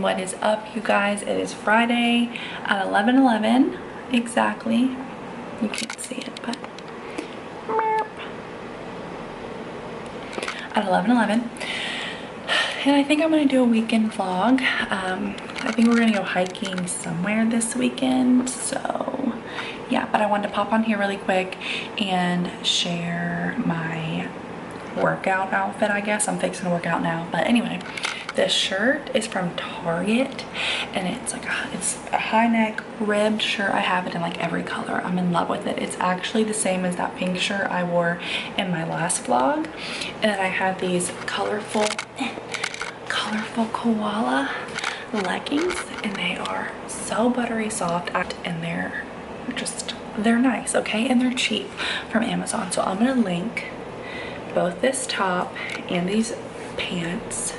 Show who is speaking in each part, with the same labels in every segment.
Speaker 1: and what is up, you guys? It is Friday at 11:11 exactly. You can't see it, but at 11:11, and I think I'm gonna do a weekend vlog. I think we're gonna go hiking somewhere this weekend, so yeah, but I wanted to pop on here really quick and share my workout outfit. I guess I'm fixing to work out now, but anyway, this shirt is from Target, and it's like it's a high neck ribbed shirt. I have it in like every color. I'm in love with it. It's actually the same as that pink shirt I wore in my last vlog. And then I have these Colorfulkoala Leggings, and they are so buttery soft, and they're nice, okay, and they're cheap from Amazon. So I'm gonna link both this top and these pants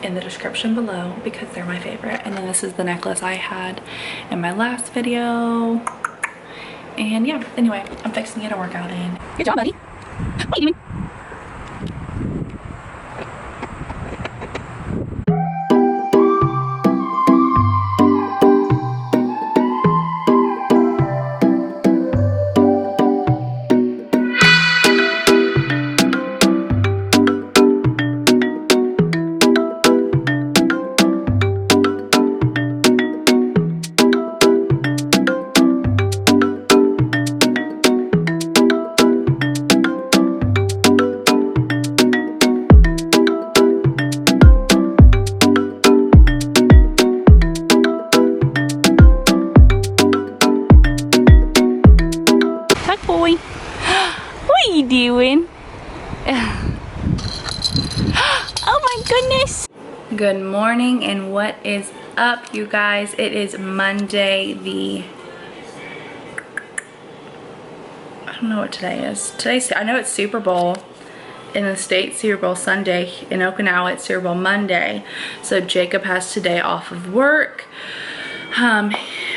Speaker 1: in the description below because they're my favorite. And then this is the necklace I had in my last video. And yeah, anyway, I'm fixing to get a workout in. Good job, buddy. What are you doing? Boy, what are you doing? Oh my goodness. Good morning, and what is up, you guys? It is Monday, I don't know what today is. I know it's Super Bowl in the States, Super Bowl Sunday. In Okinawa, it's Super Bowl Monday. So Jacob has today off of work.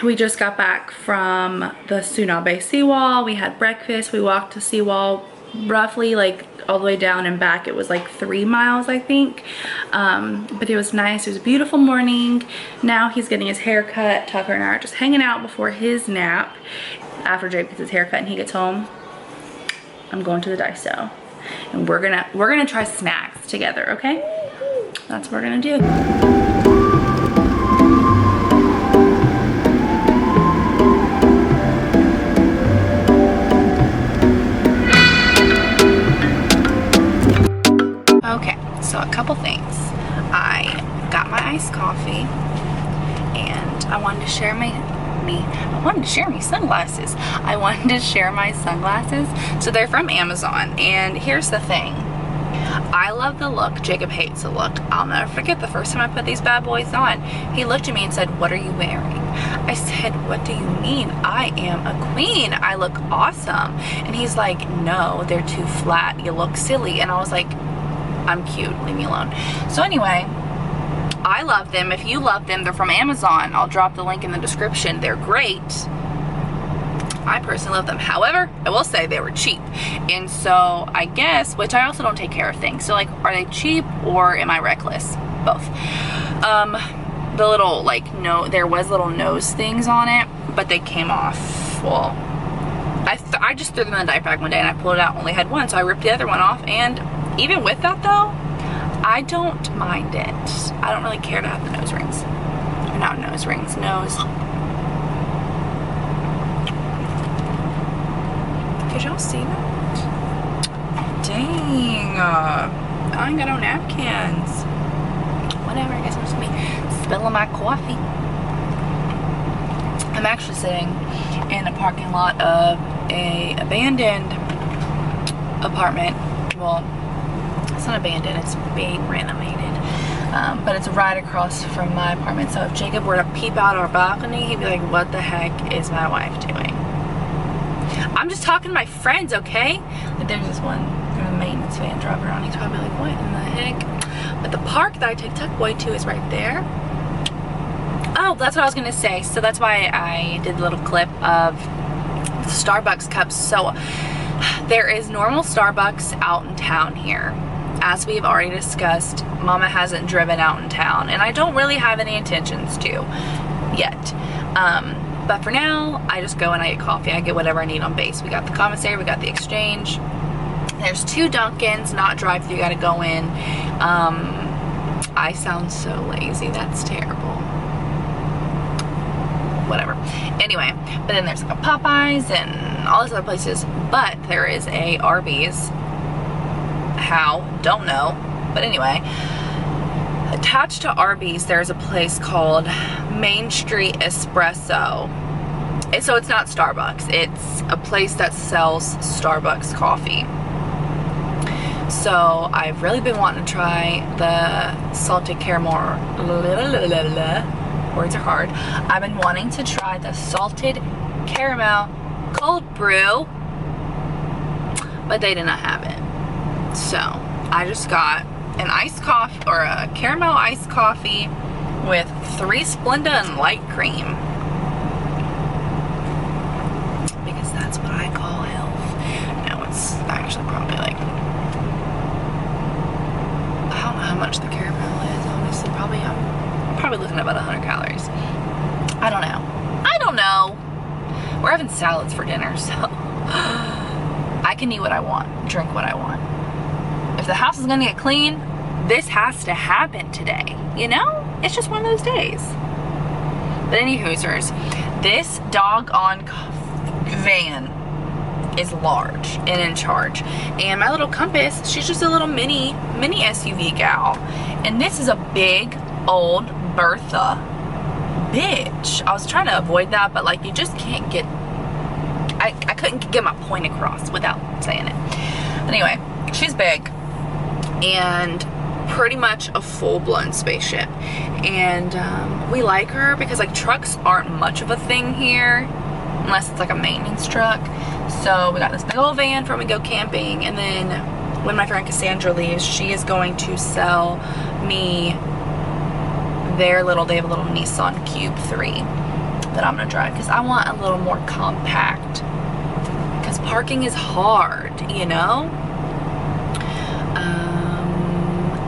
Speaker 1: We just got back from the Tsunabe seawall. We had breakfast. We walked to seawall roughly like all the way down and back. It was like 3 miles, I think. But it was nice. It was a beautiful morning. Now he's getting his hair cut. Tucker and I are just hanging out before his nap. After Jake gets his hair cut and he gets home, I'm going to the DAISO. And we're gonna try snacks together, okay? That's what we're gonna do. Okay, so a couple things. I got my iced coffee, and I wanted to share my sunglasses. I wanted to share my sunglasses. So they're from Amazon, and here's the thing. I love the look. Jacob hates the look. I'll never forget the first time I put these bad boys on. He looked at me and said, "What are you wearing?" I said, "What do you mean? I am a queen. I look awesome." And he's like, "No, they're too flat. You look silly." And I was like, "I'm cute, leave me alone." So anyway, I love them. If you love them, they're from Amazon. I'll drop the link in the description. They're great. I personally love them. However, I will say they were cheap. And so I guess, which I also don't take care of things. So like, are they cheap or am I reckless? Both. The little like, there was little nose things on it, but they came off. Well, I just threw them in the diaper bag one day and I pulled it out, only had one. So I ripped the other one off, and even with that though, I don't mind it. I don't really care to have the nose rings. Or not nose rings, nose. Did y'all see that? Dang. I ain't got no napkins. Whatever, I guess I'm just me spilling my coffee. I'm actually sitting in a parking lot of a abandoned apartment. Well, it's not abandoned, it's being renovated, but it's right across from my apartment. So if Jacob were to peep out our balcony, he'd be like, "What the heck is my wife doing?" I'm just talking to my friends, okay? But there's this one maintenance van driving around. He's probably like, "What in the heck?" But the park that I take Tuckboy to is right there. Oh, that's what I was gonna say. So that's why I did a little clip of Starbucks cups. So there is normal Starbucks out in town here, as we've already discussed, Mama hasn't driven out in town, and I don't really have any intentions to yet. But for now, I just go and I get coffee. I get whatever I need on base. We got the commissary, we got the exchange. There's 2 Dunkins, not drive-through, you gotta go in. I sound so lazy, that's terrible. Whatever. Anyway, but then there's like a Popeyes and all these other places, but there is a Arby's. How? Don't know. But anyway, attached to Arby's, there's a place called Main Street Espresso. And so it's not Starbucks. It's a place that sells Starbucks coffee. So I've really been wanting to try the salted caramel. Words are hard. I've been wanting to try the salted caramel cold brew, but they did not have it. So I just got an iced coffee, or a caramel iced coffee with 3 Splenda and light cream, because that's what I call health. No, it's actually probably like, I don't know how much the caramel is, honestly. Probably, I'm probably looking at about 100 calories. I don't know. We're having salads for dinner, so I can eat what I want, drink what I want. If the house is gonna get clean, this has to happen today, you know? It's just one of those days. But any hoosers, this doggone van is large and in charge. And my little Compass, she's just a little mini SUV gal. And this is a big old Bertha bitch. I was trying to avoid that, but like, you just can't get, I couldn't get my point across without saying it. Anyway, she's big and pretty much a full-blown spaceship. And we like her because like trucks aren't much of a thing here unless it's like a maintenance truck. So we got this big old van for when we go camping, and then when my friend Cassandra leaves, she is going to sell me they have a little Nissan Cube 3 that I'm gonna drive because I want a little more compact, because parking is hard, you know?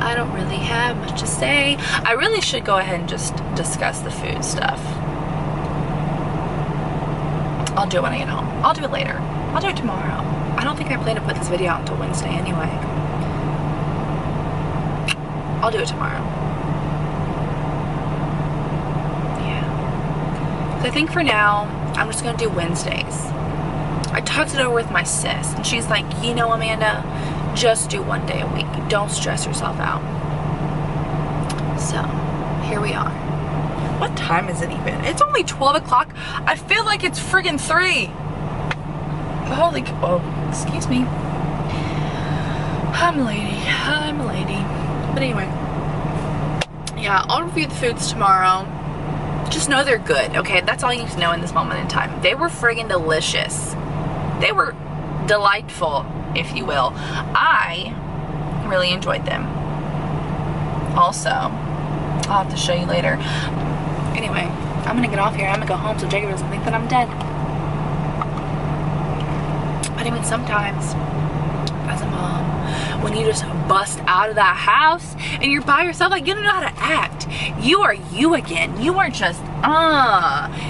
Speaker 1: I don't really have much to say. I really should go ahead and just discuss the food stuff. I'll do it when I get home. I'll do it later. I'll do it tomorrow. I don't think I plan to put this video out until Wednesday anyway. I'll do it tomorrow. Yeah. So I think for now, I'm just gonna do Wednesdays. I talked it over with my sis, and she's like, you know, Amanda, just do 1 day a week. Don't stress yourself out. So, here we are. What time is it even? It's only 12 o'clock. I feel like it's friggin' 3. Holy, oh, excuse me. I'm a lady. But anyway, yeah, I'll review the foods tomorrow. Just know they're good, okay? That's all you need to know in this moment in time. They were friggin' delicious. They were delightful, if you will. I really enjoyed them. Also, I'll have to show you later. Anyway, I'm gonna get off here. I'm gonna go home so Jacob doesn't think that I'm dead. But I mean, sometimes, as a mom, when you just bust out of that house and you're by yourself, like, you don't know how to act. You are you again. You are just,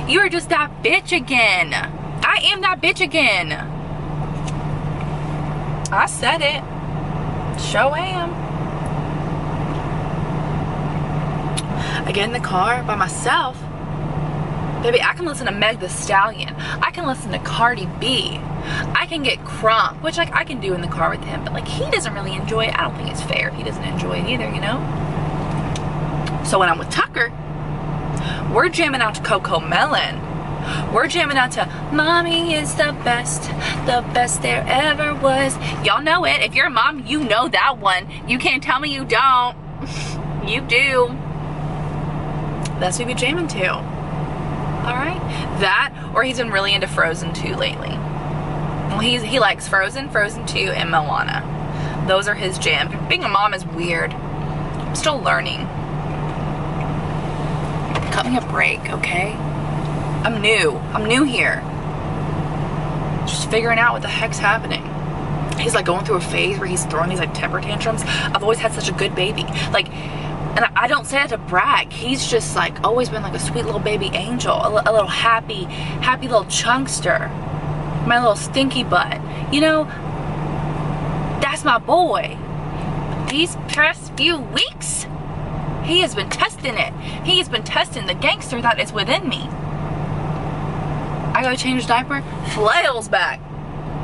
Speaker 1: you are just that bitch again. I am that bitch again. I said it. Sure am. I get in the car by myself. Baby, I can listen to Meg the Stallion. I can listen to Cardi B. I can get crunk, which like I can do in the car with him, but like he doesn't really enjoy it. I don't think it's fair if he doesn't enjoy it either, you know? So when I'm with Tucker, we're jamming out to Coco Melon. We're jamming out to Mommy is the best there ever was. Y'all know it. If you're a mom, you know that one. You can't tell me you don't. You do. That's what we be jamming to. Alright? That, or he's been really into Frozen 2 lately. Well, he likes Frozen, Frozen 2, and Moana. Those are his jams. Being a mom is weird. I'm still learning. Cut me a break, okay? I'm new here. Just figuring out what the heck's happening. he's like going through a phase where he's throwing these like temper tantrums. I've always had such a good baby. Like, and I don't say that to brag. He's just like always been like a sweet little baby angel, a little happy little chunkster. My little stinky butt. You know, that's my boy. These past few weeks, he has been testing it. He has been testing the gangster that is within me. I go change his diaper, flails back.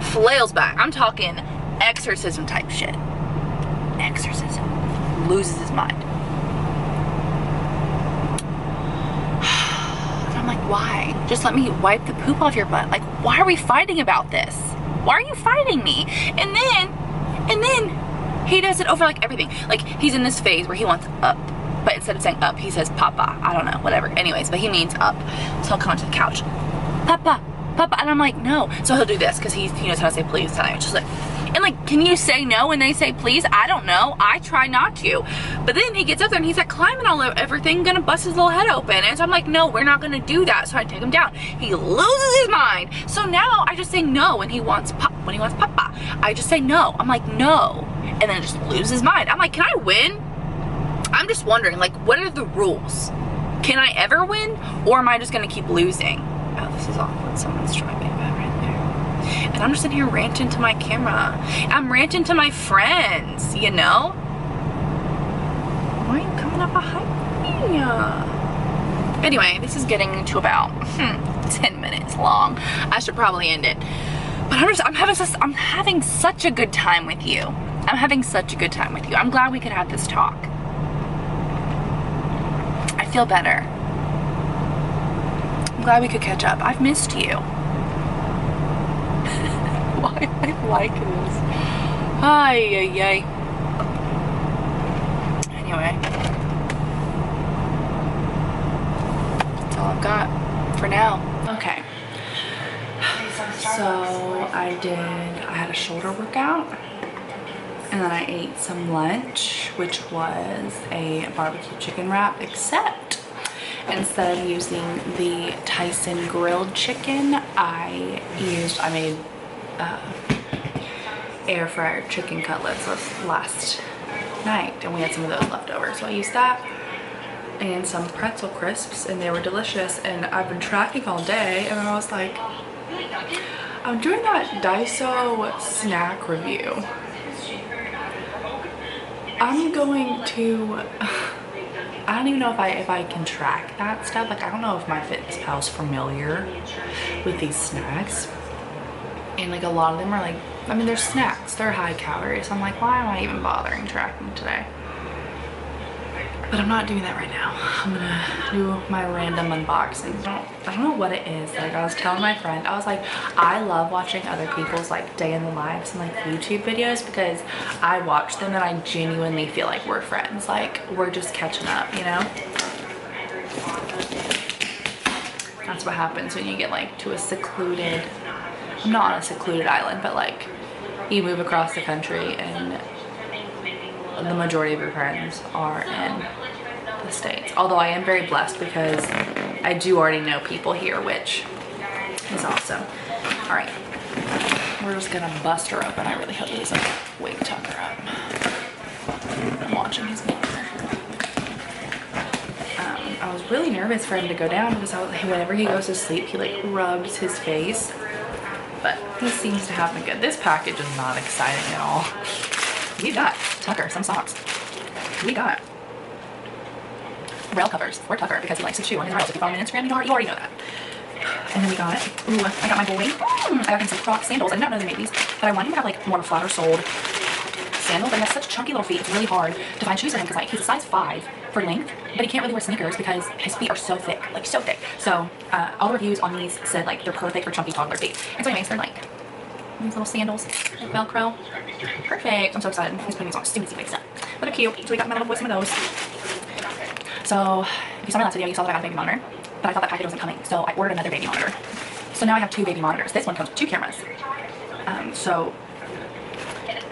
Speaker 1: Flails back. I'm talking exorcism type shit. Exorcism. Loses his mind. And I'm like, why? Just let me wipe the poop off your butt. Like, why are we fighting about this? Why are you fighting me? And then he does it over like everything. Like, he's in this phase where he wants up, but instead of saying up, he says papa. I don't know, whatever. Anyways, but he means up. So he'll come onto the couch, papa, papa, and I'm like, no. So he'll do this because he knows how to say please. And I'm just like, and like, can you say no when they say please? I don't know. I try not to. But then he gets up there and he's like climbing all over everything, gonna bust his little head open. And so I'm like, no, we're not gonna do that. So I take him down. He loses his mind. So now I just say no when he wants papa. I just say no. I'm like, no. And then it just loses his mind. I'm like, can I win? I'm just wondering, like, what are the rules? Can I ever win? Or am I just gonna keep losing? Oh, this is awkward. Someone's driving by right there. And I'm just sitting here ranting to my camera. I'm ranting to my friends, you know? Why are you coming up behind me? Anyway, this is getting to about 10 minutes long. I should probably end it. But I'm having such a good time with you. I'm having such a good time with you. I'm glad we could have this talk. I feel better. I'm glad we could catch up. I've missed you. Why am I like this? Ay, ay, ay. Anyway. That's all I've got for now. Okay. So I had a shoulder workout. And then I ate some lunch, which was a barbecue chicken wrap, except instead of using the Tyson grilled chicken, I made air fryer chicken cutlets last night, and we had some of those left over. So I used that and some pretzel crisps, and they were delicious. And I've been tracking all day, and I was like, I'm doing that DAISO snack review. I'm going to, I don't even know if I can track that stuff. Like, I don't know if my fitness pal's familiar with these snacks. And like a lot of them are like, I mean, they're snacks, they're high calories. I'm like, why am I even bothering tracking today? But I'm not doing that right now. I'm gonna do my random unboxing. I don't know what it is. Like, I was telling my friend, I was like, I love watching other people's like day in the lives and like YouTube videos, because I watch them and I genuinely feel like we're friends. Like, we're just catching up, you know? That's what happens when you get like to a secluded, I'm not on a secluded island, but like you move across the country and the majority of your friends are in the States. Although I am very blessed because I do already know people here, which is awesome. All right, we're just gonna bust her open. I really hope he doesn't wake Tucker up. I'm watching his monitor. I was really nervous for him to go down because whenever he goes to sleep, he like rubs his face, but he seems to have been good. This package is not exciting at all. We got Tucker some socks. We got rail covers for Tucker because he likes to chew on his rails. If you follow me on Instagram, you already know that. And then we got, I got my boy, I got him some Crocs sandals. I did not know they made these, but I want him to have like more of a flatter soled sandals. But he has such chunky little feet. It's really hard to find shoes for him because like he's a size 5 for length, but he can't really wear sneakers because his feet are so thick, like so thick. So all the reviews on these said like they're perfect for chunky toddler feet. And so anyways, they're like these little sandals, like Velcro. Perfect. I'm so excited. He's putting these on stupid big stuff. But they're cute. So we got my little boy some of those. So if you saw my last video, you saw that I got a baby monitor, but I thought that package wasn't coming. So I ordered another baby monitor. So now I have 2 baby monitors. This one comes with 2 cameras. And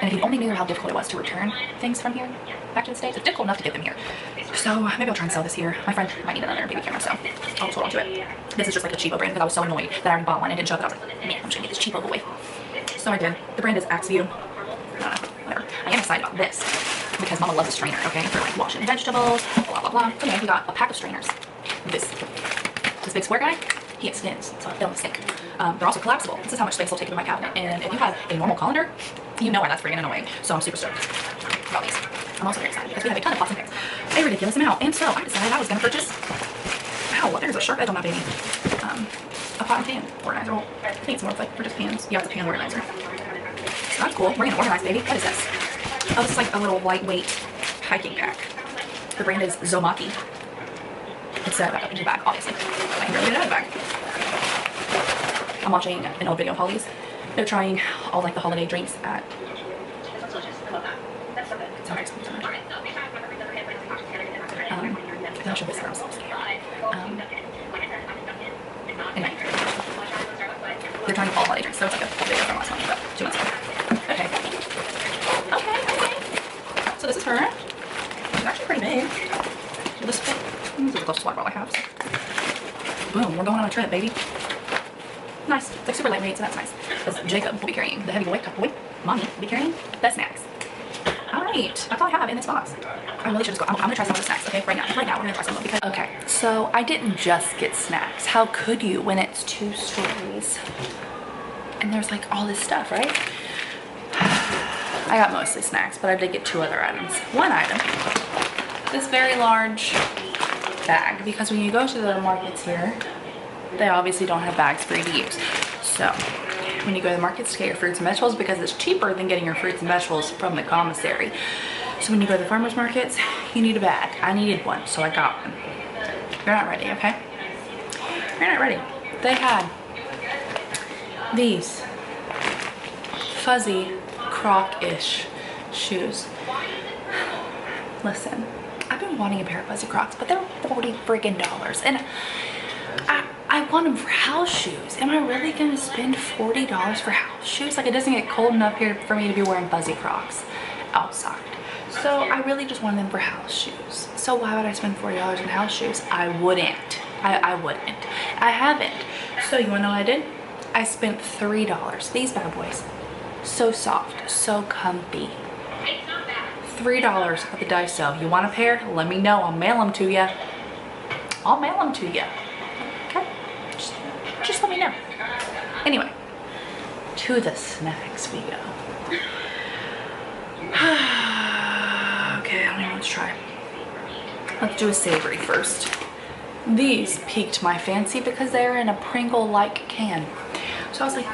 Speaker 1: if you only knew how difficult it was to return things from here back to the States, it's difficult enough to get them here. So maybe I'll try and sell this here. My friend might need another baby camera, so I'll just hold on to it. This is just like a cheapo brand because I was so annoyed that I already bought one and didn't show up. I was like, man, I'm just gonna get this cheapo boy. So I did. The brand is Aviators. am excited about this because Mama loves a strainer, okay, for like washing vegetables, blah blah blah. So yeah, we got a pack of strainers. This big square guy, he extends, so it don't stick. They're also collapsible. This is how much space they'll take in my cabinet. And if you have a normal colander, you know why that's freaking annoying. So I'm super stoked about these. I'm also very excited because we have a ton of pots and pans, a ridiculous amount. And so I decided I was gonna purchase. Wow, there's a sharp edge on my baby. A pot and pan organizer. Well, I think it's more like for just pans. Yeah, it's a pan organizer. So that's cool. We're gonna organize, baby. What is this? Oh, this is like a little lightweight hiking pack. The brand is Zomaki. It's back up into the bag, obviously. I can barely get it out of the bag. I'm watching an old video of Holly's. They're trying all like the holiday drinks at. I'll show this for us. Anyway, they're trying all holiday drinks, so it's like a video from last month, but 2 months ago. Okay. Okay. So this is her. It's actually pretty big. This is the closest water bottle I have. So. Boom, we're going on a trip, baby. Nice. It's like super lightweight, so that's nice. Because Jacob will be carrying the heavy boy, tough boy. Mommy will be carrying the snacks. Alright, that's all I have in this box. I really should just go. I'm gonna try some of the snacks, okay? Right now we're gonna try some of them because. Okay, so I didn't just get snacks. How could you when it's 2 stories? And there's like all this stuff, right? I got mostly snacks, but I did get 2 other items. One item, this very large bag, because when you go to the markets here, they obviously don't have bags for you to use. So when you go to the markets to get your fruits and vegetables, because it's cheaper than getting your fruits and vegetables from the commissary. So when you go to the farmers markets, you need a bag. I needed one, so I got one. You're not ready, okay? You're not ready. They had these fuzzy Croc-ish shoes. Listen, I've been wanting a pair of fuzzy Crocs, but they're $40 friggin' and I want them for house shoes. Am I really gonna spend $40 for house shoes? Like, it doesn't get cold enough here for me to be wearing fuzzy Crocs outside. So I really just want them for house shoes. So why would I spend $40 on house shoes? I wouldn't. I wouldn't. I haven't. So you wanna know what I did? I spent $3. These bad boys. So soft, so comfy. $3 at the DAISO. You want a pair? Let me know. I'll mail them to you. I'll mail them to you. Okay? Just let me know. Anyway, to the snacks we go. Okay, I don't even know what to try. Let's do a savory first. These piqued my fancy because they're in a Pringle-like can. So I was like,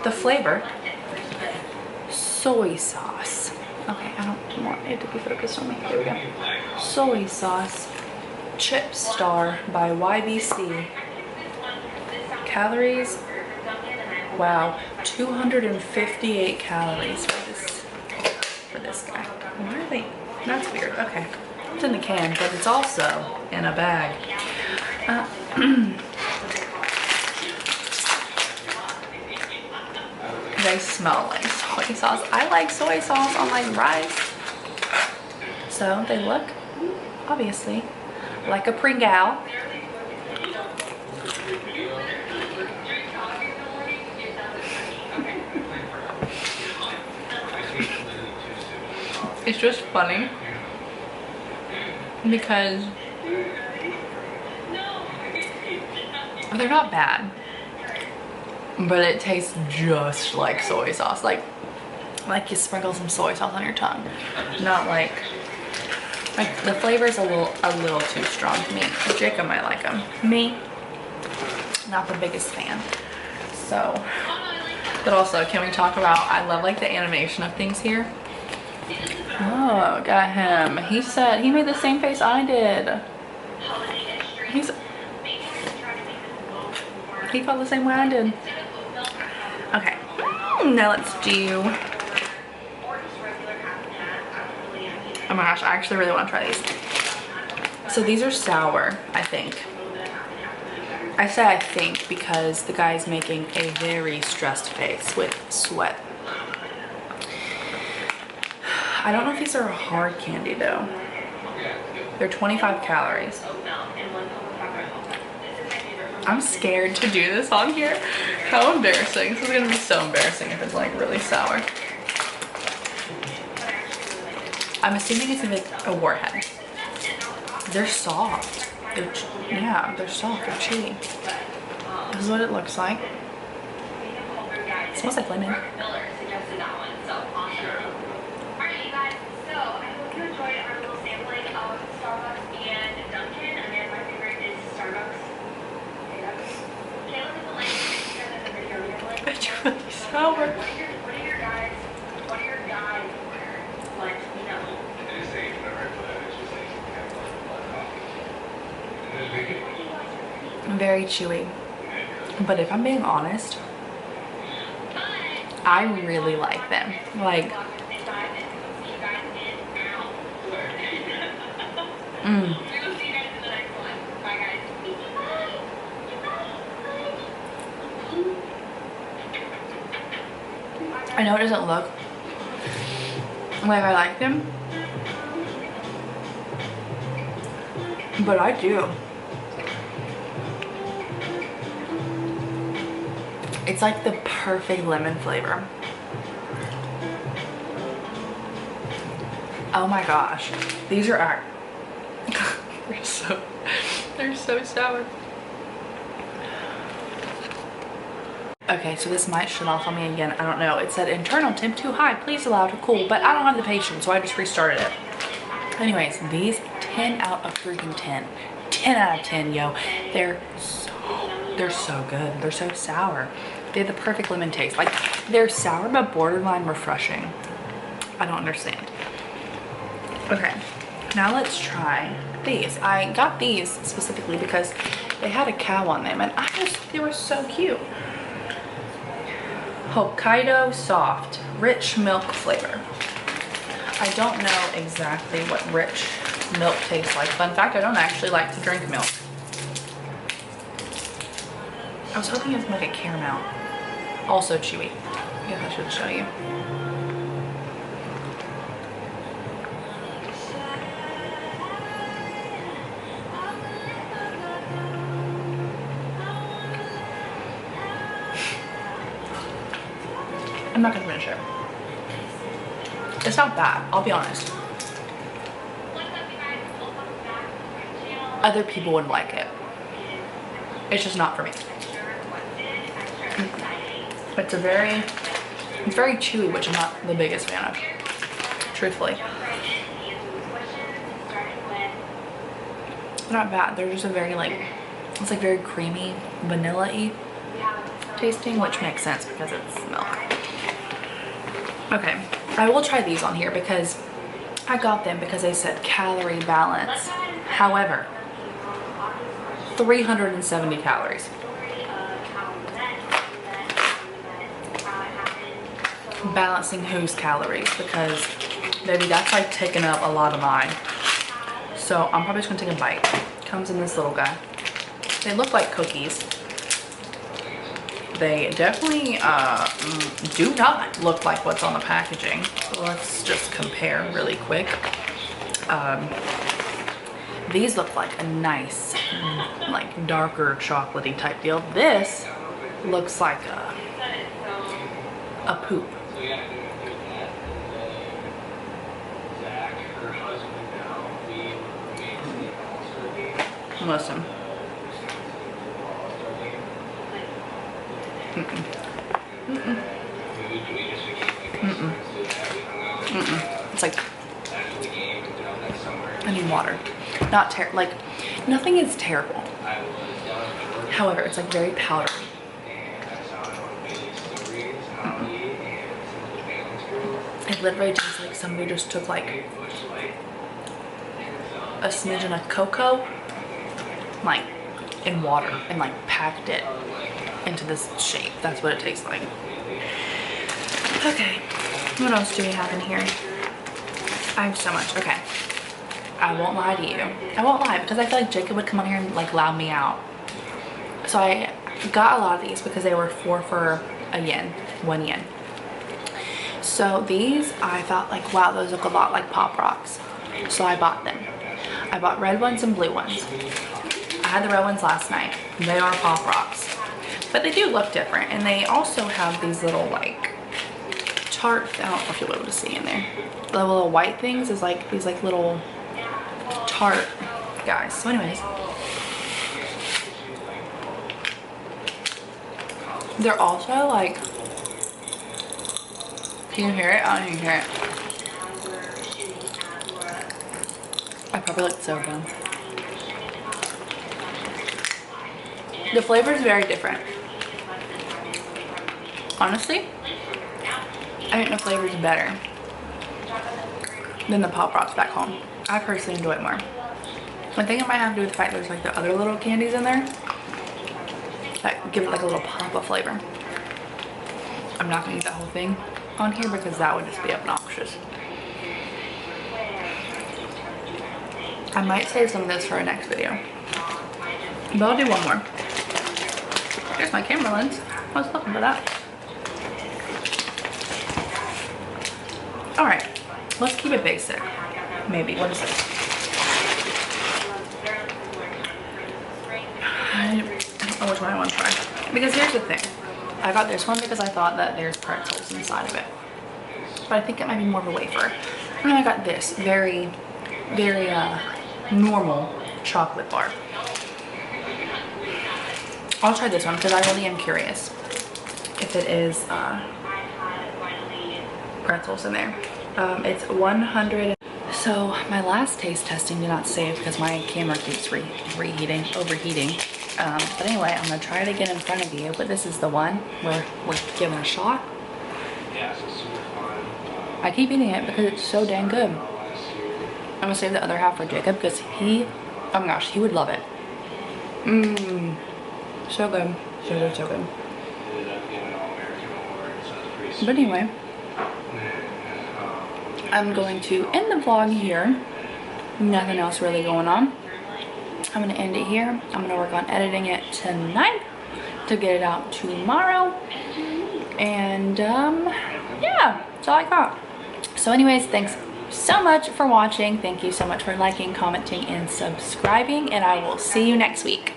Speaker 1: the flavor. Soy sauce. Okay, I don't want it to be focused on me. Here we go. Soy sauce. Chip Star by YBC. Calories. Wow, 258 calories for this guy. Why are they? That's weird. Okay, it's in the can, but it's also in a bag. They smell like soy sauce. I like soy sauce on like rice. So they look, obviously, like a Pringle. It's just funny because they're not bad, but it tastes just like soy sauce, like you sprinkle some soy sauce on your tongue, not like the flavor's a little too strong for me. Jacob might like them. Me, not the biggest fan. So, but also, can we talk about, I love like the animation of things here. Oh, got him. He said he made the same face I did. He felt the same way I did. Okay, now let's do. Oh my gosh, I actually really want to try these. So these are sour, I think. I say I think because the guy's making a very stressed face with sweat. I don't know if these are hard candy though. They're 25 calories. I'm scared to do this on here. How embarrassing. This is gonna be so embarrassing if it's like really sour. I'm assuming it's gonna be like a warhead. They're soft. Yeah, they're soft. They're chewy. This is what it looks like. It smells like lemon. It's really sour. What are your guys' like, you know? Very chewy. But if I'm being honest, I really like them. Like, I know it doesn't look like I like them, but I do. It's like the perfect lemon flavor. Oh my gosh, these are they're so sour. Okay, so this might shut off on me again. I don't know. It said internal temp too high. Please allow to cool, but I don't have the patience, so I just restarted it. Anyways, these 10 out of freaking 10. 10 out of 10, yo. They're so good. They're so sour. They have the perfect lemon taste. Like, they're sour but borderline refreshing. I don't understand. Okay, now let's try these. I got these specifically because they had a cow on them, and I just think they were so cute. Hokkaido soft, rich milk flavor. I don't know exactly what rich milk tastes like. Fun fact, I don't actually like to drink milk. I was hoping it was like a caramel. Also chewy. I guess I should show you. I'm not gonna finish it. It's not bad, I'll be honest. Other people would like it. It's just not for me. It's very chewy, which I'm not the biggest fan of, truthfully. They're not bad. They're just a very it's like very creamy, vanilla-y tasting, which makes sense because it's milk. Okay, I will try these on here because I got them because they said calorie balance. However, 370 calories. Balancing whose calories? Because baby, that's like taking up a lot of mine. So I'm probably just gonna take a bite. Comes in this little guy. They look like cookies. They definitely do not look like what's on the packaging. So let's just compare really quick. These look like a nice, like darker chocolatey type deal. This looks like a poop. Listen. It's like, I need water. Not terrible. Like, nothing is terrible. However, it's like very powdery. It literally tastes like somebody just took like a smidgen of cocoa, like in water, and like packed it into this shape. That's what it tastes like. Okay, what else do we have in here? I have so much. Okay, I won't lie to you. I won't lie because I feel like Jacob would come on here and like loud me out. So I got a lot of these because they were 4 for a yen, 1 yen. So these, I thought like, wow, those look a lot like Pop Rocks. So I bought them. I bought red ones and blue ones. I had the red ones last night. They are Pop Rocks. But they do look different. And they also have these little like tart, I don't know if you'll be able to see in there. The little white things is like these like little tart guys. So anyways, they're also like, can you hear it? I don't even hear it. I probably look so dumb. The flavor is very different. Honestly, I think the flavor is better than the Pop Rocks back home. I personally enjoy it more. I think it might have to do with the fact there's like the other little candies in there that give it like a little pop of flavor. I'm not gonna eat that whole thing on here because that would just be obnoxious. I might save some of this for our next video, but I'll do one more. Here's my camera lens. I was looking for that. Alright, let's keep it basic. Maybe. What is this? I don't know which one I want to try. Because here's the thing. I got this one because I thought that there's pretzels inside of it. But I think it might be more of a wafer. And then I got this very, very normal chocolate bar. I'll try this one because I really am curious if it is pretzels in there. It's 100. So my last taste testing did not save because my camera keeps overheating. But anyway, I'm gonna try it again in front of you. But this is the one where we're giving a shot. I keep eating it because it's so dang good. I'm gonna save the other half for Jacob because he, oh my gosh, he would love it. Mmm, so good, so good, so good. But anyway, I'm going to end the vlog here. Nothing else really going on. I'm gonna end it here. I'm gonna work on editing it tonight to get it out tomorrow. And yeah, that's all I got. So anyways, thanks so much for watching. Thank you so much for liking, commenting, and subscribing. And I will see you next week.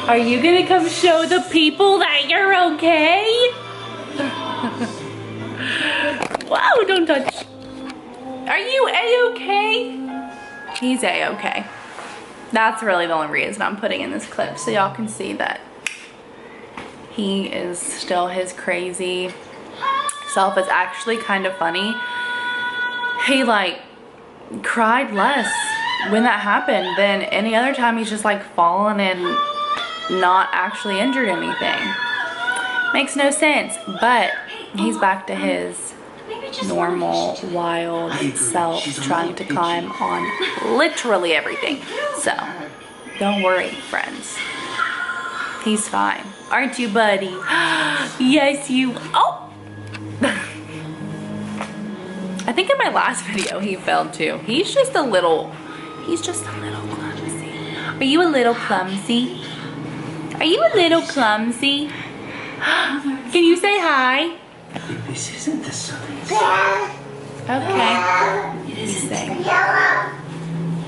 Speaker 1: Are you gonna come show the people that you're okay? Wow, don't touch. Are you A-okay? He's A-okay. That's really the only reason I'm putting in this clip, so y'all can see that he is still his crazy self. It's actually kind of funny. He like cried less when that happened than any other time. He's just like fallen and not actually injured anything. Makes no sense, but he's back to his normal wild self, trying to climb on literally everything. So don't worry, friends, he's fine, aren't you, buddy? Yes, you. Oh, I think in my last video he fell too. He's just a little clumsy. Are you a little clumsy? Are you a little clumsy? Can you say hi?
Speaker 2: This isn't the sun's.
Speaker 1: Okay. He's saying.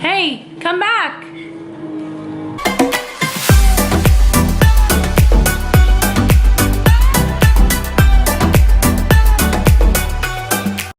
Speaker 1: Hey, come back.